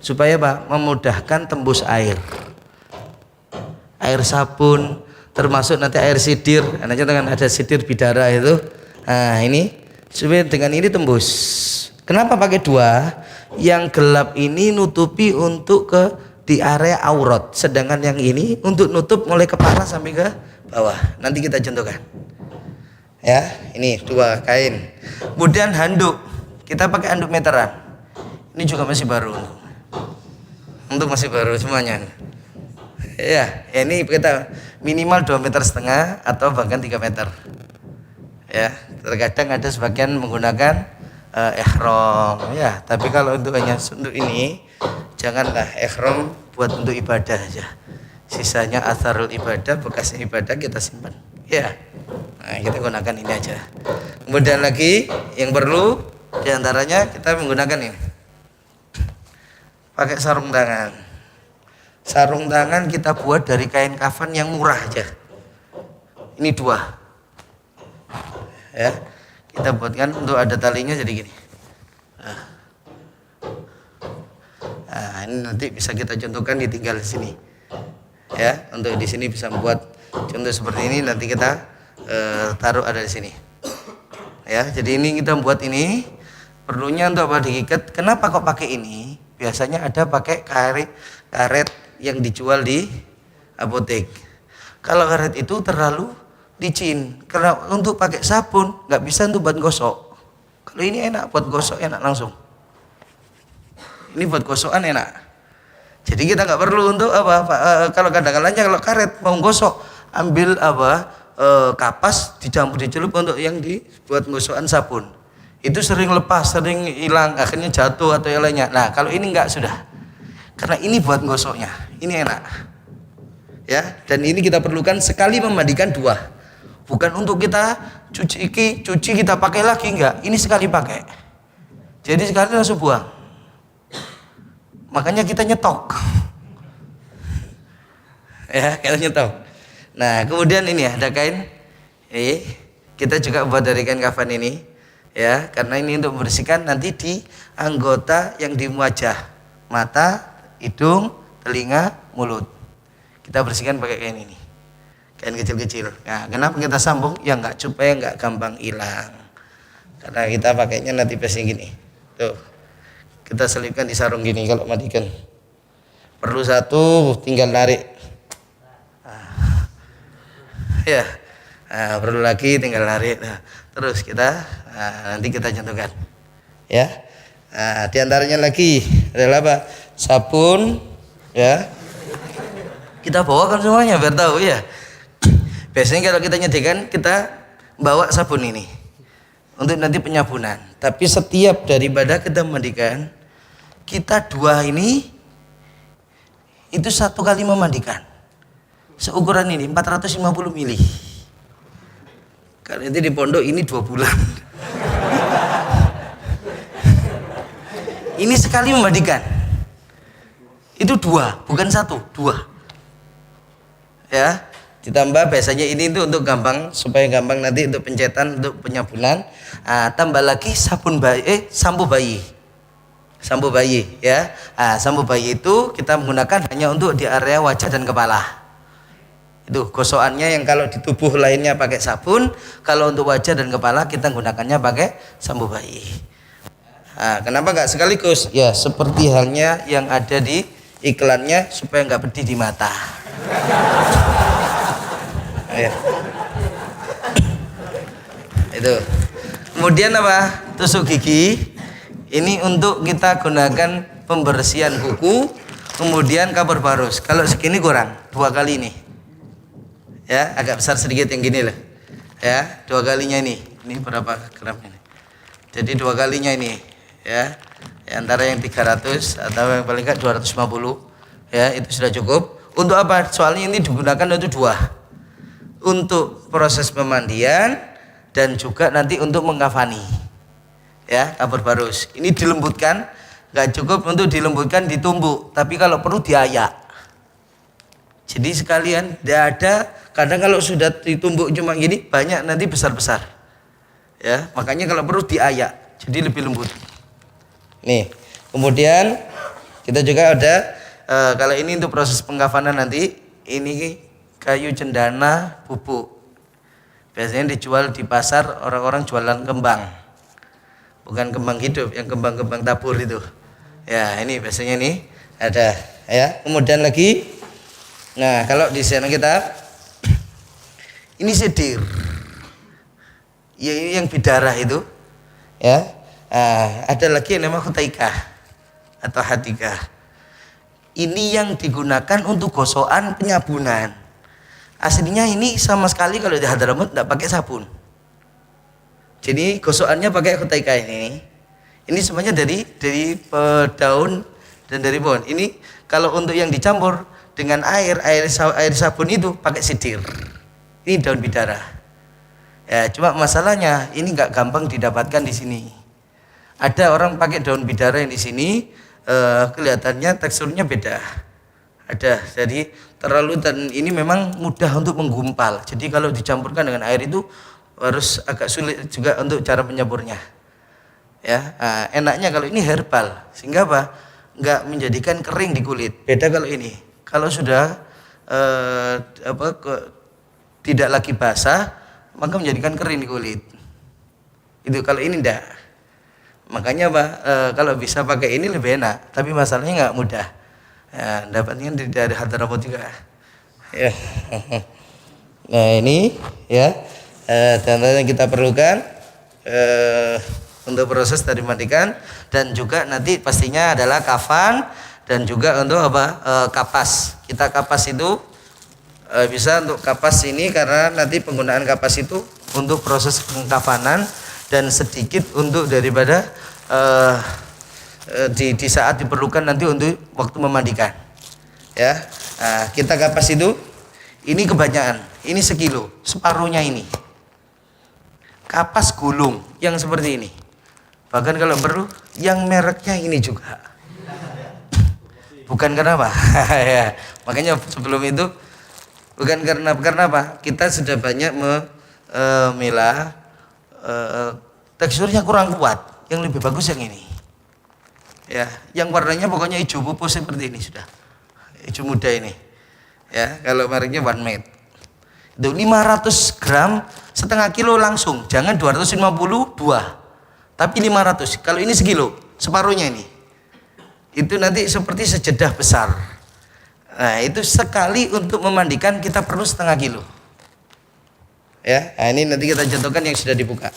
Supaya apa? Memudahkan tembus air. Air sabun, termasuk nanti air sidir. Anaknya dengan ada sidir bidara itu. Nah ini supaya dengan ini tembus. Kenapa pakai dua? Yang gelap ini nutupi untuk ke di area aurat, sedangkan yang ini untuk nutup mulai kepala sampai ke bawah. Nanti kita contohkan. Ya, ini 2 kain. Kemudian handuk, kita pakai handuk meteran. Ini juga masih baru. Untuk masih baru semuanya. Ya, ini kita minimal 2,5 meter atau bahkan 3 meter. Ya, terkadang ada sebagian menggunakan ihram ya, tapi kalau untuk hanya untuk ini janganlah. Ihram buat untuk ibadah saja. Sisanya atharul ibadah, bekasnya ibadah kita simpan. Ya. Nah, kita gunakan ini aja. Kemudian lagi yang perlu diantaranya kita menggunakan ini. Pakai sarung tangan. Sarung tangan kita buat dari kain kafan yang murah aja. Ini 2. Ya, kita buatkan untuk ada talinya jadi gini. Nah, ini nanti bisa kita contohkan, ditinggal di sini. Ya, untuk di sini bisa membuat contoh seperti ini. Nanti kita taruh ada di sini. Ya, jadi ini kita buat ini. Perlunya untuk apa diikat? Kenapa kok pakai ini? Biasanya ada pakai karet yang dijual di apotek. Kalau karet itu terlalu licin, karena untuk pakai sabun nggak bisa untuk buat gosok. Kalau ini enak buat gosok, enak langsung. Ini buat gosokan enak. Jadi kita nggak perlu untuk kalau kadang-kadang kalau karet mau gosok, ambil kapas dicelup untuk yang dibuat gosokan sabun. Itu sering lepas, sering hilang, akhirnya jatuh atau yang lainnya. Nah kalau ini nggak sudah, karena ini buat gosoknya, ini enak. Ya, dan ini kita perlukan sekali memandikan 2. Bukan untuk kita cuci kita pakai lagi, enggak. Ini sekali pakai. Jadi sekali langsung buang. Makanya kita nyetok. Ya, kita nyetok. Nah, kemudian ini ada kain. Kita juga buat dari kain kafan ini. Ya, karena ini untuk membersihkan nanti di anggota yang di wajah, mata, hidung, telinga, mulut. Kita bersihkan pakai kain ini. Kain kecil-kecil. Nah, kenapa kita sambung? Ya enggak, supaya enggak gampang hilang. Karena kita pakainya nanti biasanya gini. Tuh. Kita selipkan di sarung gini kalau mandikan. Perlu 1, tinggal narik. Ya. Nah, perlu lagi tinggal narik. Nah, terus kita nanti kita contohkan. Ya. Nah, di antaranya lagi adalah apa? Sabun, ya. Kita bawakan semuanya biar tahu ya. Biasanya kalau kita nyediakan, kita bawa sabun ini untuk nanti penyabunan. Tapi setiap daripada kita memandikan, kita 2 ini itu 1 kali memandikan. Seukuran ini 450 mili. Karena itu di pondok ini 2 bulan. Ini sekali memandikan. Itu 2, bukan 1, 2. Ya. Ditambah biasanya ini itu untuk gampang, supaya gampang nanti untuk pencetan, untuk penyabunan. Tambah lagi sabun bayi, sampo bayi. Sampo bayi ya. Sampo bayi itu kita menggunakan hanya untuk di area wajah dan kepala. Itu gosokannya yang kalau di tubuh lainnya pakai sabun, kalau untuk wajah dan kepala kita gunakannya pakai sampo bayi. Kenapa nggak sekaligus? Ya seperti halnya yang ada di iklannya, supaya nggak pedih di mata. Ya. Itu. Kemudian apa? Tusuk gigi. Ini untuk kita gunakan pembersihan kuku. Kemudian kapur barus. Kalau segini kurang, 2 kali ini. Ya, agak besar sedikit yang gini lah. Ya, 2 kalinya ini. Ini berapa gram ini? Jadi 2 kalinya ini. Ya, antara yang 300 atau yang paling enggak 250. Ya, itu sudah cukup. Untuk apa? Soalnya ini digunakan untuk 2. Untuk proses pemandian dan juga nanti untuk mengkafani. Ya, kapur barus. Ini dilembutkan, nggak cukup untuk dilembutkan ditumbuk, tapi kalau perlu diayak. Jadi sekalian, tidak ada. Kadang kalau sudah ditumbuk cuma gini, banyak nanti besar-besar. Ya, makanya kalau perlu diayak, jadi lebih lembut. Nih, kemudian kita juga ada kalau ini untuk proses pengkafanan nanti, ini kayu cendana bubuk. Biasanya dijual di pasar, orang-orang jualan kembang. Bukan kembang hidup, yang kembang-kembang tabur itu. Ya, ini biasanya nih ada ya. Kemudian lagi, nah kalau di sana kita ini sedir, ya ini yang bidarah itu, ya. Ada lagi yang namanya hutaikah atau hatikah. Ini yang digunakan untuk gosokan penyabunan. Aslinya ini sama sekali kalau di Hadramut tidak pakai sabun. Jadi gosokannya pakai hutaikah ini. Ini semuanya dari daun dan dari pohon. Ini kalau untuk yang dicampur dengan air sabun itu pakai sidir. Ini daun bidara. Ya, cuma masalahnya ini nggak gampang didapatkan di sini. Ada orang pakai daun bidara yang di sini kelihatannya teksturnya beda. Ada, jadi terlalu, dan ini memang mudah untuk menggumpal. Jadi kalau dicampurkan dengan air itu harus agak sulit juga untuk cara menyaburnya. Ya, enaknya kalau ini herbal, sehingga apa? Nggak menjadikan kering di kulit. Beda kalau ini. Kalau sudah tidak lagi basah, maka menjadikan kering di kulit. Itu kalau ini enggak. Makanya kalau bisa pakai ini lebih enak, tapi masalahnya nggak mudah. Ya, dapatnya dari Hadramut juga. Ya. Nah ini ya contohnya yang kita perlukan untuk proses tadi mandikan, dan juga nanti pastinya adalah kafan, dan juga untuk kapas. Kita kapas itu bisa untuk kapas ini karena nanti penggunaan kapas itu untuk proses pengkafanan, dan sedikit untuk daripada di saat diperlukan nanti untuk waktu memandikan. Ya, kita kapas itu ini kebanyakan, ini sekilo, separuhnya ini. Kapas gulung yang seperti ini. Bahkan kalau perlu yang mereknya ini juga. Bukan karena apa? Ya, makanya sebelum itu bukan karena apa? Kita sudah banyak memilah, teksturnya kurang kuat. Yang lebih bagus yang ini. Ya, yang warnanya pokoknya hijau pupus seperti ini sudah. Hijau muda ini. Ya, kalau mereknya One Made. Itu 500 gram setengah kilo langsung. Jangan 250 dua. Tapi 500. Kalau ini sekilo, separuhnya ini. Itu nanti seperti sejedah besar. Nah, itu sekali untuk memandikan kita perlu setengah kilo. Ya, nah ini nanti kita contohkan yang sudah dibuka.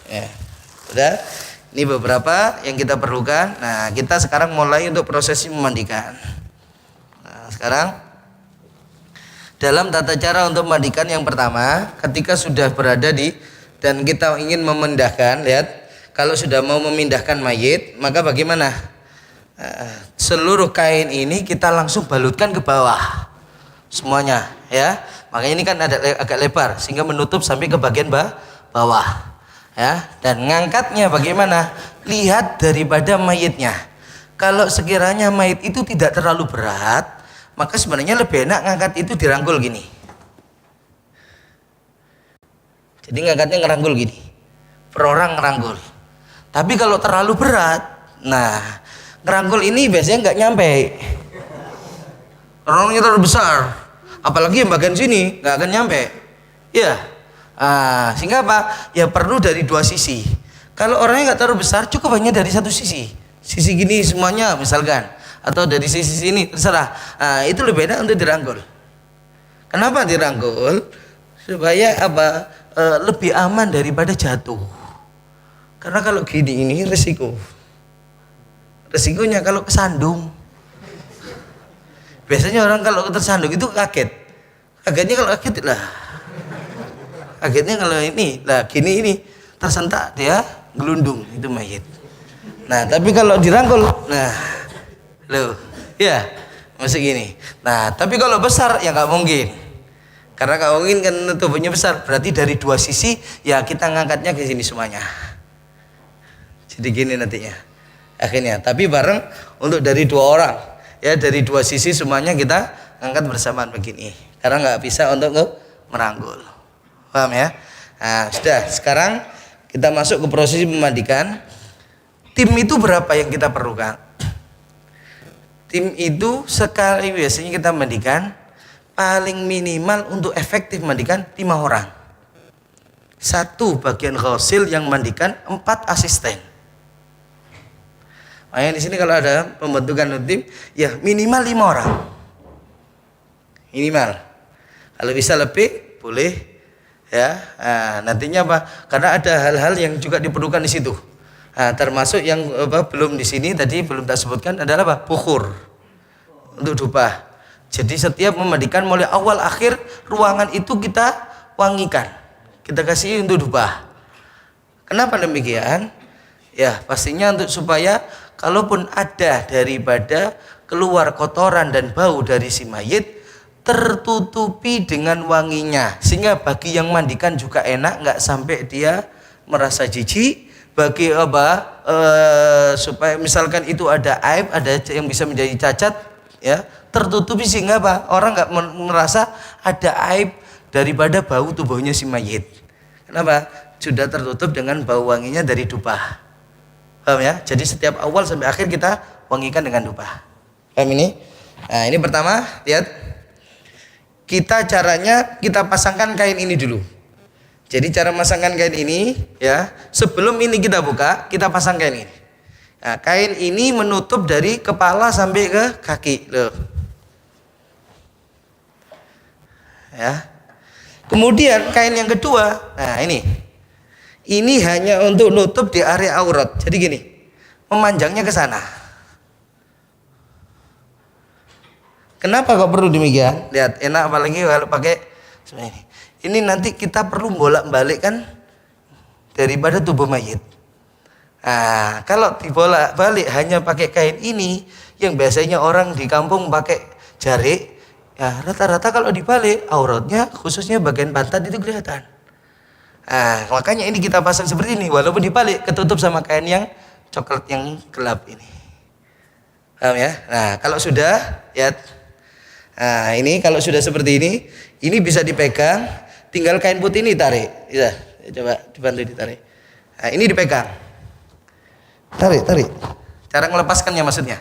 Ya. Sudah. Ini beberapa yang kita perlukan. Nah, kita sekarang mulai untuk prosesi memandikan. Nah, sekarang dalam tata cara untuk memandikan yang pertama, ketika sudah berada dan kita ingin memindahkan, lihat, kalau sudah mau memindahkan mayit, maka bagaimana? Seluruh kain ini kita langsung balutkan ke bawah. Semuanya, ya. Makanya ini kan ada agak lebar sehingga menutup sampai ke bagian bawah. Ya, dan ngangkatnya bagaimana? Lihat daripada mayitnya. Kalau sekiranya mayit itu tidak terlalu berat, maka sebenarnya lebih enak ngangkat itu dirangkul gini. Jadi ngangkatnya ngerangkul gini. Per orang ngerangkul. Tapi kalau terlalu berat, nah ngerangkul ini biasanya nggak nyampe. Orangnya terlalu besar, apalagi yang bagian sini nggak akan nyampe. Ya. Sehingga apa? Ya perlu dari dua sisi. Kalau orangnya nggak terlalu besar, cukup hanya dari satu sisi. Sisi gini semuanya misalkan, atau dari sisi sini terserah. Itu lebih enak untuk dirangkul. Kenapa dirangkul? Supaya apa? Lebih aman daripada jatuh. Karena kalau gini ini resiko. Resikonya kalau kesandung. Biasanya orang kalau tersandung itu kaget. Kagetnya kalau kaget lah. Kagetnya kalau ini, lah gini ini tersentak dia gelundung itu mayit. Nah, tapi kalau dirangkul, nah, loh, ya, masih gini. Nah, tapi kalau besar ya nggak mungkin, karena nggak mungkin kan tubuhnya besar. Berarti dari dua sisi ya kita ngangkatnya ke sini semuanya. Jadi gini nantinya, akhirnya. Tapi bareng untuk dari dua orang, ya dari dua sisi semuanya kita ngangkat bersamaan begini. Karena nggak bisa untuk merangkul. Paham ya? Nah, sudah. Sekarang kita masuk ke proses memandikan. Tim itu berapa yang kita perlukan? Tim itu sekali biasanya kita mandikan paling minimal untuk efektif mandikan 5 orang. 1 bagian ghusil yang mandikan 4 asisten. Makanya di sini kalau ada pembentukan tim, ya minimal 5 orang. Minimal. Kalau bisa lebih boleh, ya. Nah, nantinya apa? Karena ada hal-hal yang juga diperlukan di situ. Nah, termasuk yang belum di sini tadi belum tak sebutkan adalah apa? Bukhur untuk dupa. Jadi setiap memandikan mulai awal akhir ruangan itu kita wangikan, kita kasih untuk dupa. Kenapa demikian? Ya pastinya untuk supaya kalaupun ada daripada keluar kotoran dan bau dari si mayit tertutupi dengan wanginya, sehingga bagi yang mandikan juga enak, nggak sampai dia merasa jijik. Bagi supaya misalkan itu ada aib, ada yang bisa menjadi cacat, ya tertutupi sehingga apa? Orang nggak merasa ada aib daripada bau tubuhnya si mayit. Kenapa? Sudah tertutup dengan bau wanginya dari dupa. Paham ya? Jadi setiap awal sampai akhir kita wangikan dengan dupa. Paham ini? Nah, ini pertama, lihat. Kita caranya kita pasangkan kain ini dulu. Jadi cara masangkan kain ini, ya, sebelum ini kita buka, kita pasang kain ini. Nah, kain ini menutup dari kepala sampai ke kaki, loh. Ya. Kemudian kain yang kedua, nah ini hanya untuk nutup di area aurat. Jadi gini, memanjangnya ke sana. Kenapa kok perlu demikian? Lihat, enak apalagi kalau pakai seperti ini. Ini nanti kita perlu bolak-balik kan daripada tubuh mayit. Nah, kalau dibolak-balik hanya pakai kain ini, yang biasanya orang di kampung pakai jarik, ya rata-rata kalau dibalik auratnya khususnya bagian pantat itu kelihatan. Nah, makanya ini kita pasang seperti ini, walaupun dibalik ketutup sama kain yang coklat yang gelap ini. Paham ya? Nah, kalau sudah, ya. Nah, ini kalau sudah seperti ini bisa dipegang, tinggal kain putih ini tarik. Ya, coba dibantu ditarik. Nah, ini dipegang. Tarik. Cara melepaskannya maksudnya.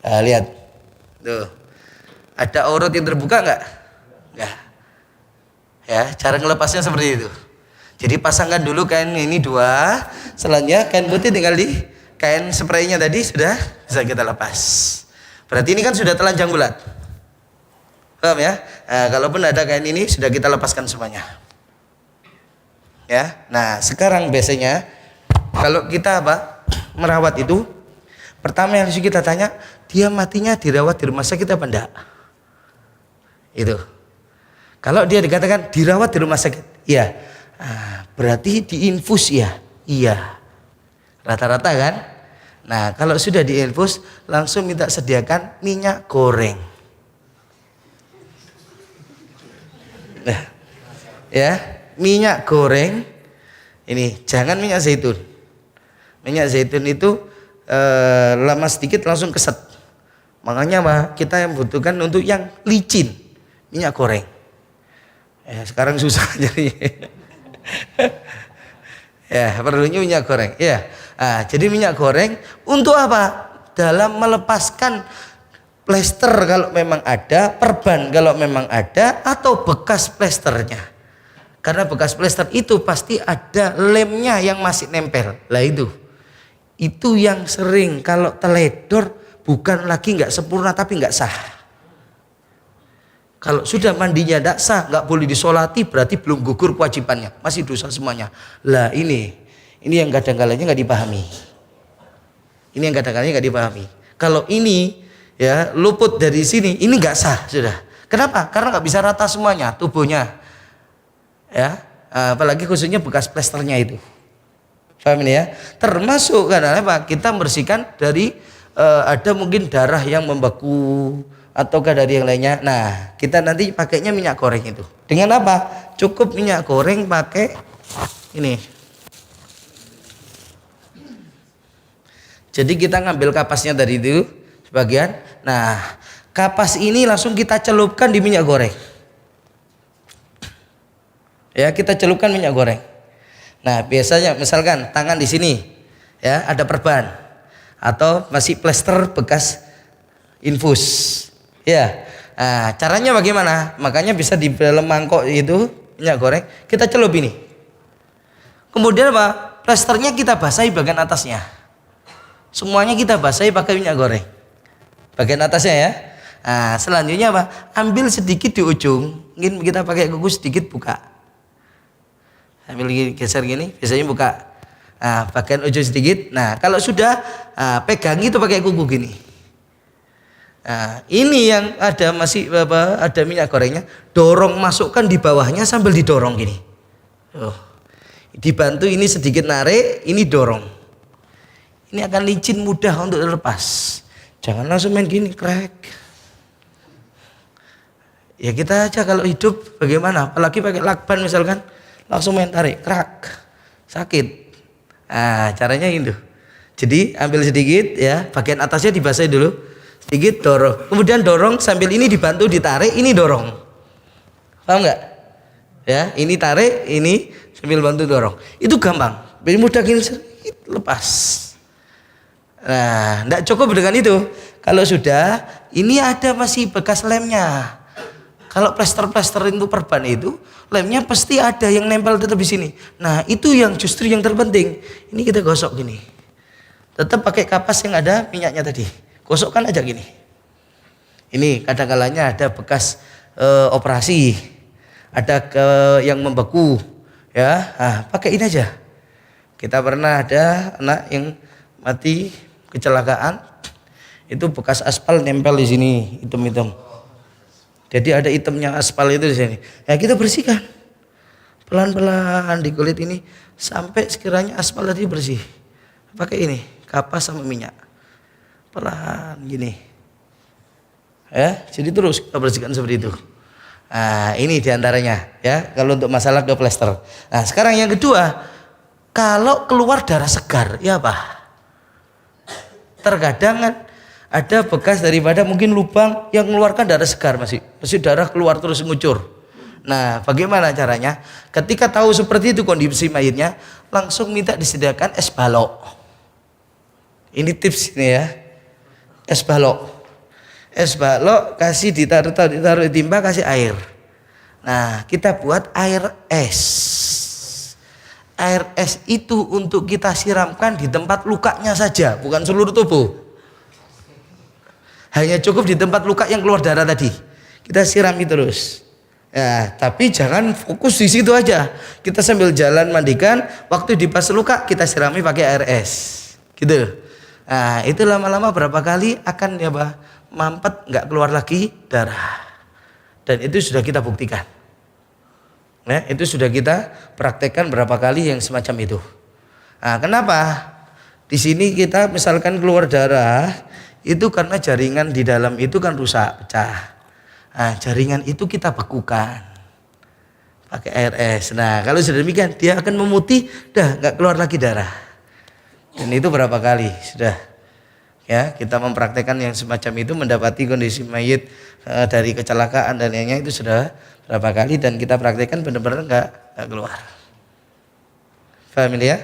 Nah, lihat. Tuh. Ada aurat yang terbuka enggak? Enggak. Ya, cara melepasnya seperti itu. Jadi pasangkan dulu kain ini 2, selanjutnya kain putih tinggal di kain spraynya tadi sudah bisa kita lepas. Berarti ini kan sudah telanjang bulat. Paham ya? Nah, kalaupun ada kain ini sudah kita lepaskan semuanya. Ya. Nah, sekarang biasanya kalau kita merawat itu, pertama yang harus kita tanya, dia matinya dirawat di rumah sakit apa enggak? Itu. Kalau dia dikatakan dirawat di rumah sakit, iya. Berarti diinfus ya? Iya. Rata-rata kan? Nah, kalau sudah diinfus langsung minta sediakan minyak goreng. Nah, ya, minyak goreng ini jangan minyak zaitun. Minyak zaitun itu lama sedikit langsung keset. Makanya kita yang butuhkan untuk yang licin minyak goreng. Sekarang susah jadi. Ya, perlunya minyak goreng. Ya. Nah, jadi minyak goreng untuk apa? Dalam melepaskan plester kalau memang ada, perban kalau memang ada, atau bekas plesternya. Karena bekas plester itu pasti ada lemnya yang masih nempel. Lah itu yang sering kalau teledor bukan lagi nggak sempurna tapi nggak sah. Kalau sudah mandinya tidak sah, nggak boleh disolati, berarti belum gugur kewajibannya, masih dosa semuanya. Lah ini yang kadang-kadangnya nggak dipahami. Ini yang kadang-kadangnya nggak dipahami. Kalau ini ya luput dari sini, ini nggak sah sudah. Kenapa? Karena nggak bisa rata semuanya tubuhnya. Ya, apalagi khususnya bekas plesternya itu. Paham ini ya? Termasuk karena apa? Kita membersihkan dari ada mungkin darah yang membeku ataukah dari yang lainnya. Nah, kita nanti pakainya minyak goreng itu. Dengan apa? Cukup minyak goreng pakai ini. Jadi kita ngambil kapasnya dari itu sebagian. Nah, kapas ini langsung kita celupkan di minyak goreng. Ya, kita celupkan minyak goreng. Nah, biasanya misalkan tangan di sini ya ada perban atau masih plester bekas infus. Ya, nah, caranya bagaimana? Makanya bisa di dalam mangkok itu minyak goreng kita celup ini. Kemudian apa? Plesternya kita basahi bagian atasnya Semuanya kita basahi pakai minyak goreng. Bagian atasnya ya. Nah, selanjutnya apa? Ambil sedikit di ujung. Mungkin kita pakai kuku sedikit buka. Ambil geser gini, biasanya buka. Nah, bagian ujung sedikit. Nah, kalau sudah pegang itu pakai kuku gini. Nah, ini yang ada masih ada minyak gorengnya, dorong masukkan di bawahnya sambil didorong gini. Dibantu ini sedikit narik, ini dorong. Ini akan licin, mudah untuk lepas. Jangan langsung main gini, krek. Ya kita aja kalau hidup bagaimana? Apalagi pakai lakban misalkan, langsung main tarik, krak, sakit. Nah, caranya itu. Jadi ambil sedikit ya, bagian atasnya dibasahi dulu, sedikit dorong. Kemudian dorong sambil ini dibantu ditarik, ini dorong. Paham nggak? Ya, ini tarik, ini sambil bantu dorong. Itu gampang. Lebih mudah gini, lepas. Nah, tidak cukup dengan itu. Kalau sudah, ini ada masih bekas lemnya. Kalau plester-plester itu perban itu, lemnya pasti ada yang nempel tetap di sini. Nah, itu yang justru yang terpenting. Ini kita gosok gini. Tetap pakai kapas yang ada minyaknya tadi. Gosokkan aja gini. Ini kadang-kalanya ada bekas operasi, ada yang membeku, ya. Nah, pakai ini aja. Kita pernah ada anak yang mati kecelakaan, itu bekas aspal nempel di sini, hitam-hitam. Jadi ada hitamnya aspal itu di sini. Ya kita bersihkan pelan-pelan di kulit ini sampai sekiranya aspal tadi bersih. Pakai ini kapas sama minyak, pelan gini. Ya, jadi terus kita bersihkan seperti itu. Nah, ini diantaranya ya. Kalau untuk masalah ke plester. Nah, sekarang yang kedua, kalau keluar darah segar, ya apa? Terkadang kan ada bekas daripada mungkin lubang yang mengeluarkan darah segar, masih darah keluar terus ngucur. Nah, bagaimana caranya? Ketika tahu seperti itu kondisi mayitnya, langsung minta disediakan es balok. Ini tips ini ya, es balok. Es balok kasih ditaruh di timba, kasih air. Nah, kita buat air es. Air es itu untuk kita siramkan di tempat lukanya saja, bukan seluruh tubuh. Hanya cukup di tempat luka yang keluar darah tadi. Kita sirami terus. Ya, tapi jangan fokus di situ aja. Kita sambil jalan mandikan, waktu di pas luka kita sirami pakai air es. Gitu. Nah, itu lama-lama berapa kali akan ya mampet, nggak keluar lagi darah. Dan itu sudah kita buktikan. Nah, itu sudah kita praktekkan berapa kali yang semacam itu. Nah, kenapa? Di sini kita misalkan keluar darah, itu karena jaringan di dalam itu kan rusak, pecah. Nah, jaringan itu kita bekukan pakai air es. Nah, kalau sudah demikian, dia akan memutih, dah nggak keluar lagi darah. Dan itu berapa kali sudah ya kita mempraktekkan yang semacam itu, mendapati kondisi mayit dari kecelakaan dan lainnya itu sudah berapa kali, dan kita praktekkan benar-benar nggak keluar. Paham ya?